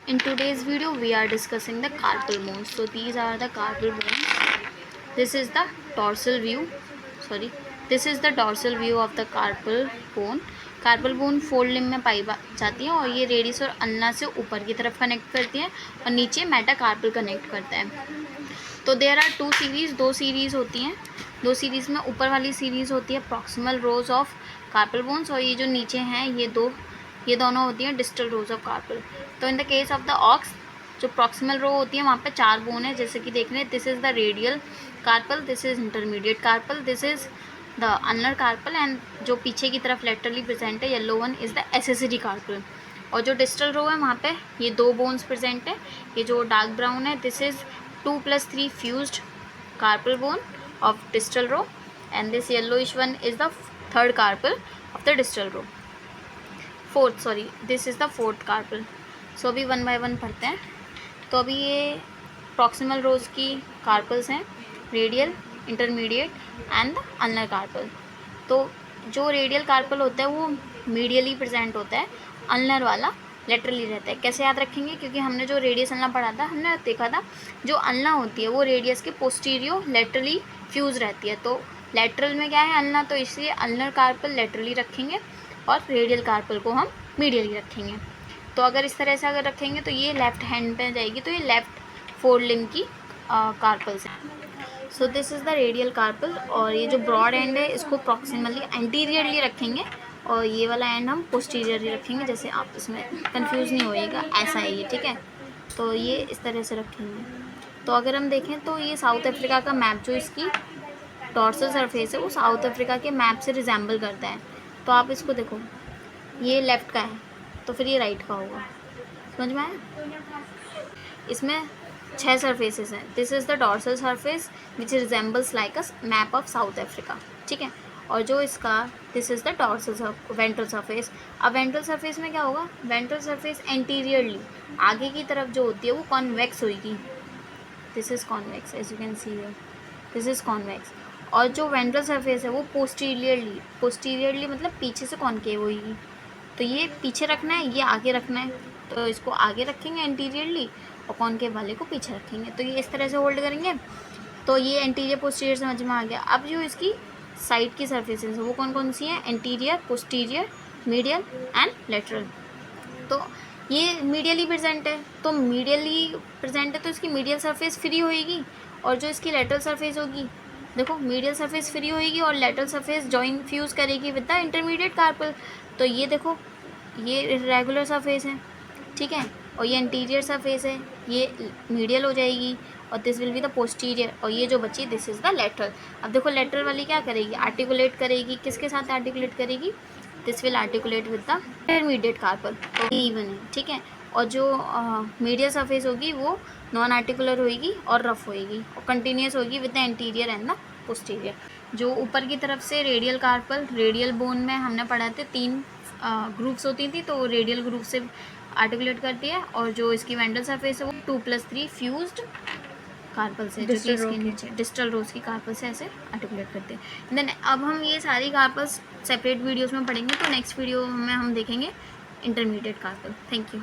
In today's video, we are discussing the carpal bones. So these are the carpal bones. This is the dorsal view. This is the dorsal view of the carpal bone. Carpal bone fold limb में पाई जाती है और ये radius और ulna से ऊपर की तरफ कनेक्ट करती है और नीचे मेटाकार्पल कनेक्ट करता है. तो देयर आर टू सीरीज, दो सीरीज़ होती हैं. दो सीरीज़ में ऊपर वाली सीरीज़ होती है proximal rose of carpal bones और ये जो नीचे हैं ये दोनों होती हैं डिस्टल रोज ऑफ कार्पल. तो in the case of the ox जो प्रॉक्सिमल रो होती है वहाँ पे 4 बोन है, जैसे कि देख रहे हैं. This is the radial carpal, this is intermediate carpal, this is the ulnar carpal and जो पीछे की तरफ लेटरली प्रेजेंट है yellow one is the accessory carpal. और जो डिस्टल रो है वहाँ पे ये 2 बोन्स प्रेजेंट है. ये जो डार्क ब्राउन है this is 2+3 fused carpal bone of distal row and this yellowish one is the third carpal of the distal row. This is the fourth carpal. So अभी 1 by 1 पढ़ते हैं. तो अभी ये proximal rows की carpals हैं, radial, intermediate and the ulnar carpal. तो जो radial carpal होता है वो medially present होता है, ulnar वाला लेटरली रहता है. कैसे याद रखेंगे? क्योंकि हमने जो रेडियस अल्ना पढ़ा था हमने देखा था जो अल्ना होती है वो रेडियस के पोस्टीरियो लेटरली फ्यूज़ रहती है. तो लेटरल में क्या है अल्ना, तो इसलिए अल्नर कार्पल लेटरली रखेंगे और रेडियल कार्पल को हम मीडियली रखेंगे. तो अगर इस तरह से अगर रखेंगे तो ये लेफ्ट हैंड पे जाएगी, तो ये लेफ्ट फोर्ड लिम्ब की कार्पल्स हैं. So this is the radial carpal और ये जो ब्रॉड एंड है इसको प्रॉक्सिमली एंटीरियरली रखेंगे और ये वाला एंड हम पोस्टीरियरली रखेंगे. जैसे आप इसमें कंफ्यूज नहीं होइएगा, ऐसा है ये, ठीक है. तो ये इस तरह से रखेंगे. तो अगर हम देखें तो ये साउथ अफ्रीका का मैप जो इसकी डॉर्सल सरफेस है वो साउथ अफ्रीका के मैप से रिजेंबल करता है. तो आप इसको देखो, ये लेफ़्ट का है तो फिर ये राइट का होगा. समझ में आया? इसमें 6 सरफेसेस हैं. This is the dorsal surface which resembles like a map of south Africa, ठीक है. और जो इसका this is the dorsal ventral surface. अब वेंट्रल सरफेस में क्या होगा? वेंट्रल सरफेस एंटीरियरली आगे की तरफ जो होती है वो कॉन्वेक्स होगी. This is convex as you can see here, this is convex. और जो वेंट्रल सरफेस है वो पोस्टीरियरली मतलब पीछे से कॉन्केव होगी. तो ये पीछे रखना है, ये आगे रखना है. तो इसको आगे रखेंगे एंटीरियरली और कॉन्केव वाले को पीछे रखेंगे. तो ये इस तरह से होल्ड करेंगे. तो ये एंटीरियर पोस्टीरियर समझ में आ गया. अब जो इसकी साइड की सर्फेसेस है वो कौन कौन सी हैं? Anterior, posterior, medial and lateral. तो ये मीडियली प्रेजेंट है, तो मीडियली प्रेजेंट है तो इसकी मीडियल सरफेस फ्री होएगी और जो इसकी लेटरल सरफेस होगी, देखो मीडियल सरफेस फ्री होएगी और लेटरल सरफेस जॉइन फ्यूज़ करेगी विद द इंटरमीडिएट कार्पल. तो ये देखो ये रेगुलर सरफेस है, ठीक है. और ये एंटीरियर सरफेस है, ये मीडियल हो जाएगी और this will be the posterior. और ये जो बची दिस इज़ द लेटरल. अब देखो लेटरल वाली क्या करेगी? आर्टिकुलेट करेगी. किसके साथ आर्टिकुलेट करेगी? This will articulate with the intermediate carpal. तो ये इवन है, ठीक है. और जो मीडियल सरफेस होगी वो नॉन आर्टिकुलर होएगी और रफ होएगी और कंटिन्यूस होगी with the anterior and the posterior. जो ऊपर की तरफ से रेडियल कार्पल, रेडियल बोन में हमने पढ़ा थे 3 ग्रुप्स होती थी. तो रेडियल ग्रुप से आर्टिकुलेट करती है और जो इसकी वेंट्रल सरफेस है वो 2+3 फ्यूज्ड कार्पल से जो कि इसके नीचे डिस्टल रोज की कार्पल से ऐसे आर्टिकुलेट करते हैं. देन अब हम ये सारी कार्पल्स सेपरेट वीडियोस में पढ़ेंगे. तो नेक्स्ट वीडियो में हम देखेंगे इंटरमीडिएट कार्पल. Thank you.